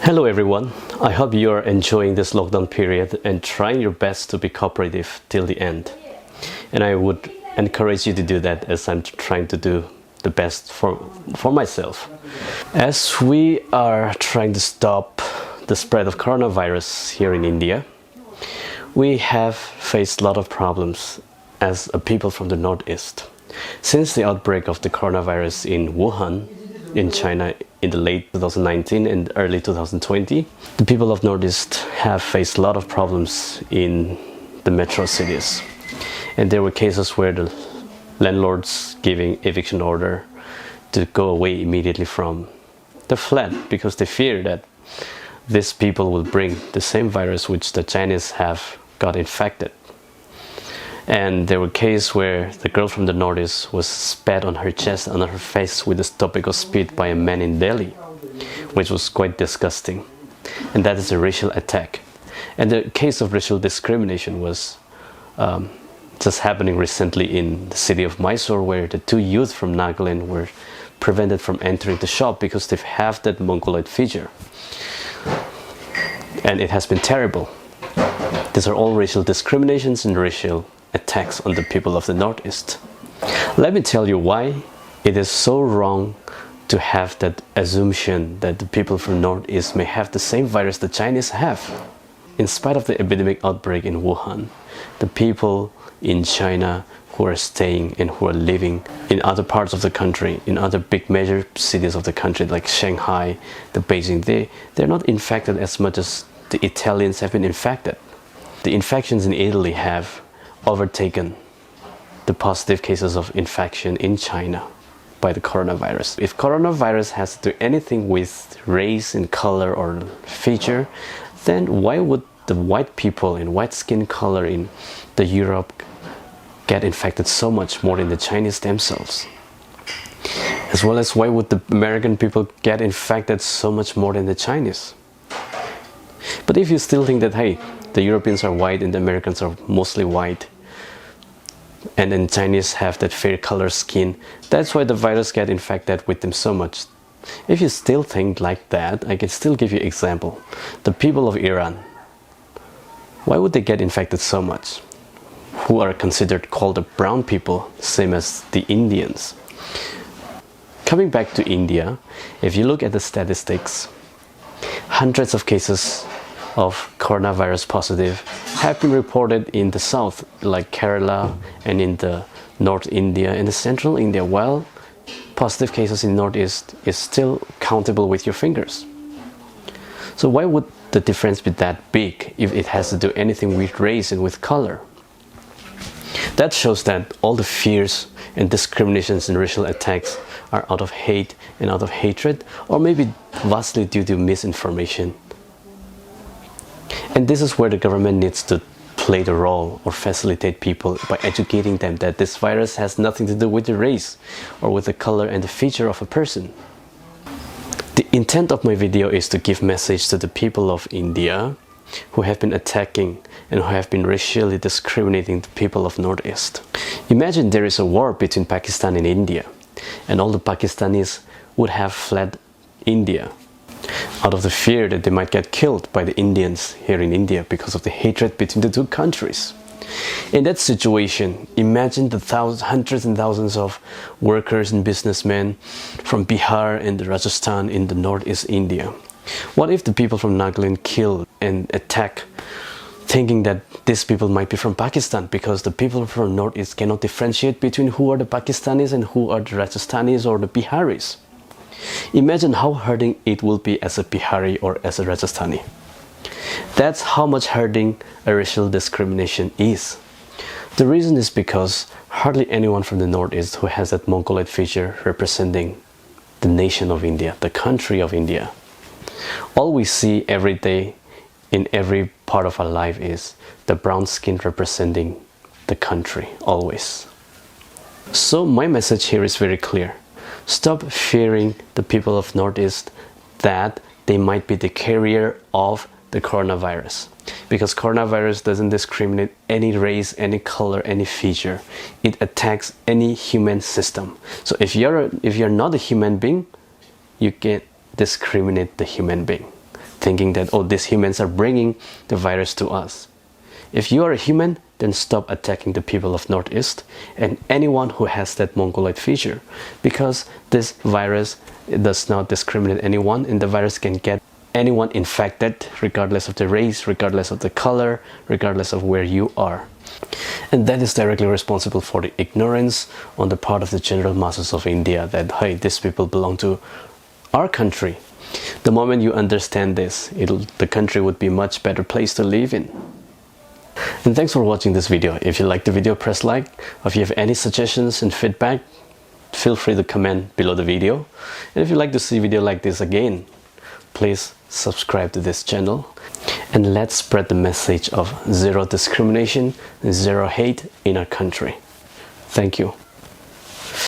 Hello everyone, I hope you are enjoying this lockdown period and trying your best to be cooperative till the end. And I would encourage you to do that, as I'm trying to do the best for myself. As we are trying to stop the spread of coronavirus here in India, we have faced a lot of problems as a people from the Northeast. Since the outbreak of the coronavirus in Wuhan, in China, in the late 2019 and early 2020, the people of Northeast have faced a lot of problems in the metro cities. And there were cases where the landlords giving eviction order to go away immediately from the flat because they fear that these people will bring the same virus which the Chinese have got infected. And there were cases where the girl from the Northeast was spat on her chest and on her face with a topical spit by a man in Delhi, which was quite disgusting. And that is a racial attack. And the case of racial discrimination was just happening recently in the city of Mysore, where the two youth from Lungleng were prevented from entering the shop because they have that Mongoloid feature. And it has been terrible. These are all racial discriminations and racial attacks on the people of the Northeast. Let me tell you why it is so wrong to have that assumption that the people from Northeast may have the same virus the Chinese have. In spite of the epidemic outbreak in Wuhan, the people in China who are staying and who are living in other parts of the country, in other big major cities of the country like Shanghai, the Beijing, they're not infected as much as the Italians have been infected. The infections in Italy have overtaken the positive cases of infection in China by the coronavirus. If coronavirus has to do anything with race and color or feature, then why would the white people in white skin color in the Europe get infected so much more than the Chinese themselves? As well as why would the American people get infected so much more than the Chinese? But if you still think that, hey, the Europeans are white and the Americans are mostly white, and then Chinese have that fair color skin, that's why the virus get infected with them so much. If you still think like that, I can still give you an example. The people of Iran, why would they get infected so much? Who are considered called the brown people, same as the Indians. Coming back to India, if you look at the statistics, hundreds of cases of coronavirus positive have been reported in the south, like Kerala, and in the North India and the central India, while positive cases in Northeast is still countable with your fingers. So why would the difference be that big if it has to do anything with race and with color? That shows that all the fears and discriminations and racial attacks are out of hate and out of hatred, or maybe vastly due to misinformation. And this is where the government needs to play the role or facilitate people by educating them that this virus has nothing to do with the race or with the color and the feature of a person. The intent of my video is to give message to the people of India who have been attacking and who have been racially discriminating the people of Northeast. Imagine there is a war between Pakistan and India, and all the Pakistanis would have fled India out of the fear that they might get killed by the Indians here in India because of the hatred between the two countries. In that situation, imagine the hundreds and thousands of workers and businessmen from Bihar and Rajasthan in the Northeast India. What if the people from Nagaland kill and attack, thinking that these people might be from Pakistan, because the people from Northeast cannot differentiate between who are the Pakistanis and who are the Rajasthanis or the Biharis? Imagine how hurting it will be as a Bihari or as a Rajasthani. That's how much hurting a racial discrimination is. The reason is because hardly anyone from the Northeast who has that Mongoloid feature representing the nation of India, the country of India. All we see every day in every part of our life is the brown skin representing the country, always. So my message here is very clear. Stop fearing the people of Northeast that they might be the carrier of the coronavirus. Because coronavirus doesn't discriminate any race, any color, any feature. It attacks any human system. So if you're not a human being, you can't discriminate the human being. thinking that, oh, these humans are bringing the virus to us. If you are a human, then stop attacking the people of Northeast and anyone who has that Mongoloid feature, because this virus does not discriminate anyone, and the virus can get anyone infected regardless of the race, regardless of the color, regardless of where you are. And that is directly responsible for the ignorance on the part of the general masses of India that, hey, these people belong to our country. The moment you understand this, the country would be a much better place to live in. And thanks for watching this video. If you liked the video, press like. If you have any suggestions and feedback, feel free to comment below the video. And if you'd like to see a video like this again, please subscribe to this channel. And let's spread the message of zero discrimination and zero hate in our country. Thank you.